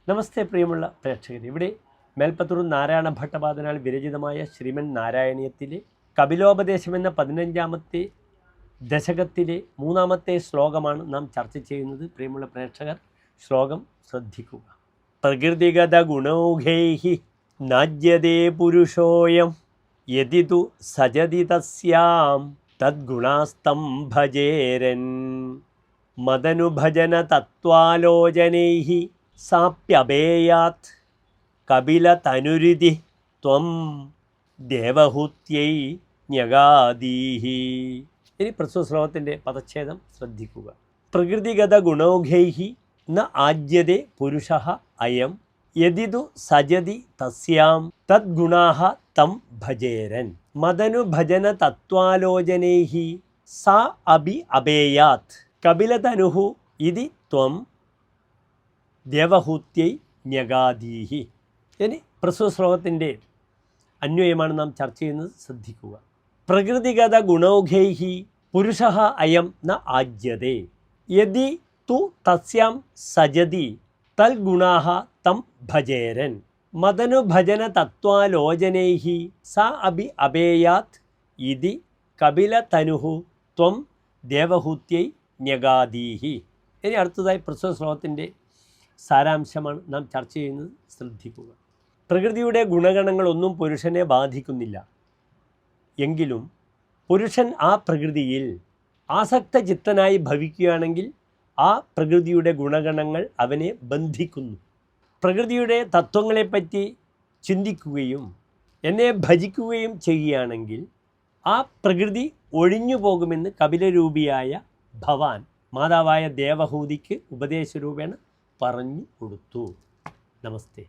നമസ്തേ പ്രിയമുള്ള പ്രേക്ഷകർ, ഇവിടെ മേൽപ്പത്തൂർ നാരായണ ഭട്ടപാദനാൽ വിരചിതമായ ശ്രീമൻ നാരായണീയത്തിലെ കപിലോപദേശം എന്ന 15ാമത്തെ ദശകത്തിലെ 3ാമത്തെ ശ്ലോകമാണ് നാം ചർച്ച ചെയ്യുന്നത്. പ്രിയമുള്ള പ്രേക്ഷകർ, ശ്ലോകം ശ്രദ്ധിക്കുക. പ്രകൃതിഗത ഗുണൗഘൈഹി നാജ്യതേ പുരുഷോയം യദിതു സജതി തസ്യാം തദ്ഗുണാസ്തം ഭജേരൻ മദനുഭജന തത്വാലോചനൈഹി സാപ്യഭേയാത് കപിലതനുരിതി ത്വം ദേവഹൂത്യൈ ന്യഗാദീഹി. ഇനി പ്രസ്തുത ശ്ലോകത്തിൻ്റെ പദച്ഛേദം ശ്രദ്ധിക്കുക. പ്രകൃതിഗത ഗുണൗഘൈഹി ന ആജ്യതേ പുരുഷഃ അയം യദിതു സജതി തസ്യാം തദ്ഗുണാഃ തം ഭജേരൻ മദനുഭജന തത്വാലോചനൈഹി സാ അഭി അഭേയാത് കപിലതനുഃ ഇതി ത്വം ദേവഹൂത്യൈ ന്യഗാദീഹി. ഇനി പ്രസ്തുത ശ്ലോകത്തിൻ്റെ അന്വയമാണ് നാം ചർച്ച ചെയ്യുന്നത്. ശ്രദ്ധിക്കുക. പ്രകൃതിഗത ഗുണൗഘൈഹി പുരുഷഃ അയം ന ആജ്യതേ യദി തു തസ്യാം സജതി തൽഗുണാഃ തം ഭജേരൻ മദനുഭജന തത്വാലോചനൈഹി സാ അഭി അഭേയാത് ഇതി കപിലതനുഃ ത്വം ദേവഹൂത്യൈ ന്യഗാദീഹി. ഇനി അടുത്തതായി പ്രസ്തുത ശ്ലോകത്തിൻ്റെ സാരാംശമാണ് നാം ചർച്ച ചെയ്യുന്നത്. ശ്രദ്ധിക്കുക. പ്രകൃതിയുടെ ഗുണഗണങ്ങളൊന്നും പുരുഷനെ ബാധിക്കുന്നില്ല. എങ്കിലും പുരുഷൻ ആ പ്രകൃതിയിൽ ആസക്തചിത്തനായി ഭവിക്കുകയാണെങ്കിൽ ആ പ്രകൃതിയുടെ ഗുണഗണങ്ങൾ അവനെ ബന്ധിക്കുന്നു. പ്രകൃതിയുടെ തത്വങ്ങളെപ്പറ്റി ചിന്തിക്കുകയും എന്നെ ഭജിക്കുകയും ചെയ്യുകയാണെങ്കിൽ ആ പ്രകൃതി ഒഴിഞ്ഞു പോകുമെന്ന് കപിലരൂപിയായ ഭവാൻ മാതാവായ ദേവഹൂതിക്ക് ഉപദേശരൂപേണ പറഞ്ഞു കൊടുത്തു. നമസ്തേ.